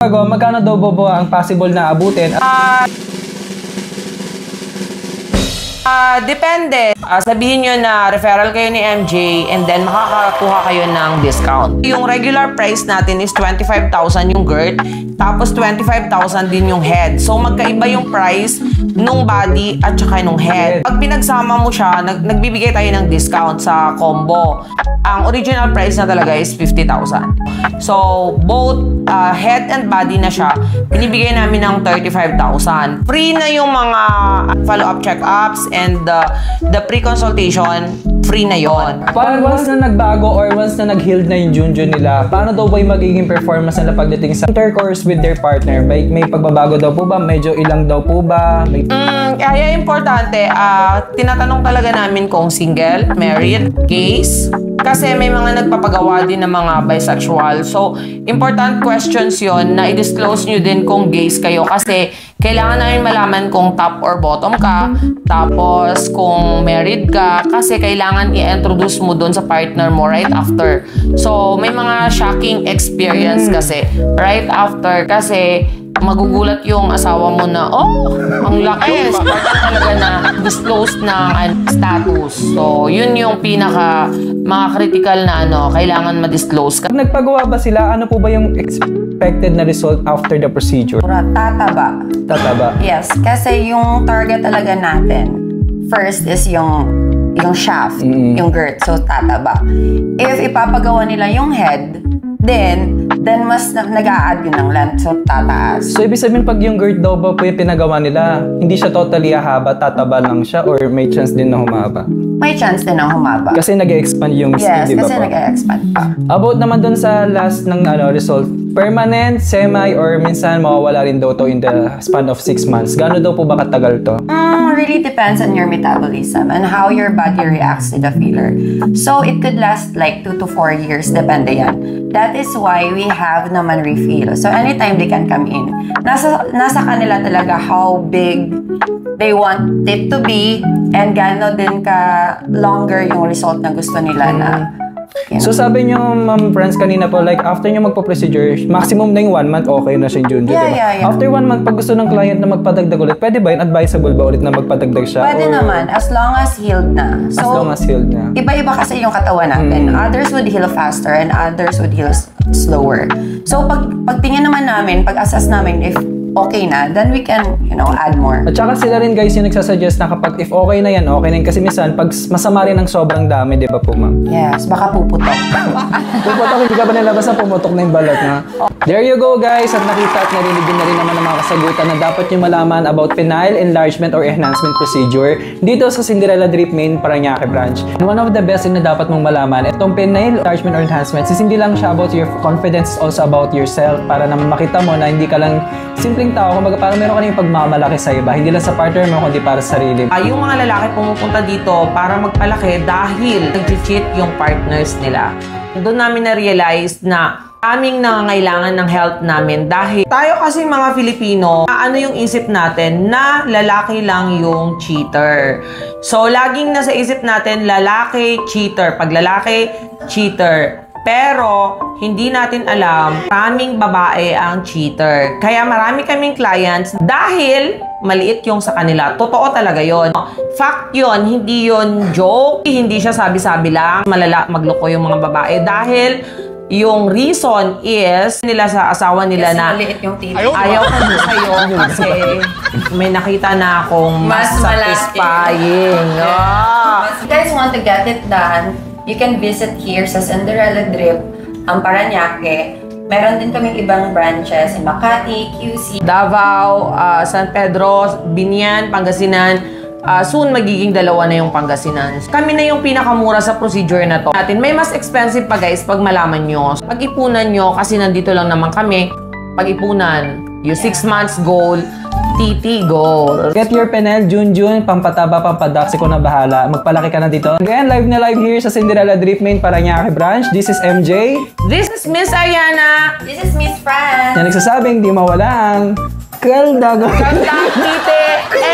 Magkano daw po ang possible na abutin? Depende. Sabihin nyo na referral kayo ni MJ and then makakakuha kayo ng discount. Yung regular price natin is 25,000 yung girt, tapos 25,000 din yung head. So magkaiba yung price nung body at saka nung head. Pag pinagsama mo siya, nagbibigay tayo ng discount sa combo. Ang original price na talaga is 50,000. So both head and body na siya, binibigay namin ng 35,000. Free na yung mga follow-up check-ups and the pre-consultation, free na yon. Parang once na nagbago or once na nag-healed na yung Junjun nila, paano daw ba yung magiging performance nila pagdating sa intercourse with their partner? May pagbabago daw po ba? Medyo ilang daw po ba? Kaya importante, tinatanong talaga namin kung single, married, gays, kasi may mga nagpapagawa din ng mga bisexual. So, important questions yon na i-disclose nyo din kung gays kayo kasi kailangan namin malaman kung top or bottom ka, tapos kung married ka, kasi kailangan i-introduce mo dun sa partner mo right after. So, may mga shocking experience kasi right after, kasi magugulat yung asawa mo na, oh, ang laki. Spartan talaga na disclosed ng status. So, yun yung mga critical na kailangan ma-disclose. Nagpagawa ba sila? Ano po ba yung expected na result after the procedure? Tataba. Tataba? Yes, kasi yung target talaga natin, first is yung shaft, yung girt, so tataba. If ipapagawa nila yung head, then mas nag-a-add yun ng length, so tataas. So, ibig sabihin pag yung girt daw ba po yung pinagawa nila, hindi siya totally haba, tataba lang siya, or may chance din na humaba? May chance din na humaba. Kasi nag-expand yung yes, skin, di ba po? Yes, kasi nag-expand pa. About naman dun sa last ng result, permanent, semi, or minsan mawawala rin daw to in the span of 6 months. Gano'n daw po ba katagal to? Really depends on your metabolism and how your body reacts to the filler. So, it could last like 2 to 4 years, depende yan. That is why we have naman refill. So, anytime they can come in. Nasa kanila talaga how big they want it to be and gano'n din ka longer yung result na gusto nila na. So sabi nyo, Ma'am Franz, kanina po, like after nyo magpa-procedure, maximum na yung 1 month, okay na siya yung Junjun, diba? Yeah. After 1 month, pag gusto ng client na magpadagdag ulit, pwede ba yun? Advisable ba ulit na magpadagdag siya? Pwede naman, as long as healed na. So, as long as healed na. Iba-iba kasi yung katawan natin. Others would heal faster and others would heal slower. So, pag tingin naman namin, pag-assess namin if okay na, then we can, add more. At saka sila rin guys yung nagsasuggest na kapag if okay na yan, okay na yan. Kasi minsan, pag masama rin ng sobrang dami, di ba po, ma'am? Yes, baka puputok. Puputok, hindi ka ba nilabas na pumutok na yung balat na? There you go guys, at nakita at narinig din na rin naman ng mga kasagutan na dapat nyo malaman about penile enlargement or enhancement procedure dito sa Cinderella Drip Main Parañaque branch. And one of the best thing na dapat mong malaman, itong penile enlargement or enhancement, is hindi lang siya about your confidence, also about yourself, para naman makita mo na hindi ka lang simpleng tao, kumbaga parang meron ka na yung pagmamalaki sa iba, hindi lang sa partner mo, kundi para sa sarili. Yung mga lalaki pumupunta dito para magpalaki dahil nag-cheat yung partners nila. Doon namin na-realize na aming nangangailangan ng help namin dahil tayo kasi mga Filipino, ano yung isip natin na lalaki lang yung cheater. So, laging nasa isip natin, lalaki, cheater. Pag lalaki, cheater. Pero, hindi natin alam, maraming babae ang cheater. Kaya marami kaming clients dahil maliit yung sa kanila. Totoo talaga yon. Fact yon, hindi yon joke. Hindi siya sabi-sabi lang. Malala magloko yung mga babae dahil yung reason is nila sa asawa nila kasi na maliit yung tito. Ayaw ko sa'yo kasi may nakita na akong mas satisfying. If you guys want to get it done, you can visit here sa Cinderella Drip, Parañaque. Meron din kaming ibang branches in Makati, QC, Davao, San Pedro, Binian, Pangasinan. Soon magiging 2 na yung Pangasinan. Kami na yung pinakamura sa procedure na to. May mas expensive pa guys pag malaman nyo. Pag-ipunan nyo, kasi nandito lang naman kami. Pag-ipunan, yung 6 months goal, TT goal. Get your penile, Junjun, pampataba, pampadaksi ko na bahala. Magpalaki ka na dito. Again, live na live here sa Cinderella Drip Main Parañaque branch. This is MJ. This is Miss Ayana. This is Miss Fran. Na nagsasabing di mawala ang kaldag. Kaldag, tite.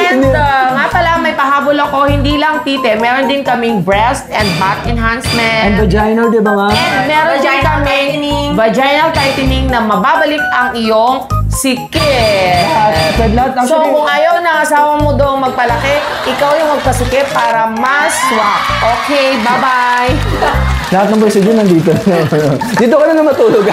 And nga pala, may may pahabol ako, hindi lang tite, meron din kaming breast and butt And enhancement. vaginal, di ba ma'am? And meron din Vaginal kaming tightening. vaginal tightening na mababalik ang iyong sikip. Sa lahat, So actually, kung ayaw ng asawa mo daw magpalaki, ikaw yung magpasikip para mas swak. Okay, bye-bye! lahat ng procedure nandito. Dito ka na matulog.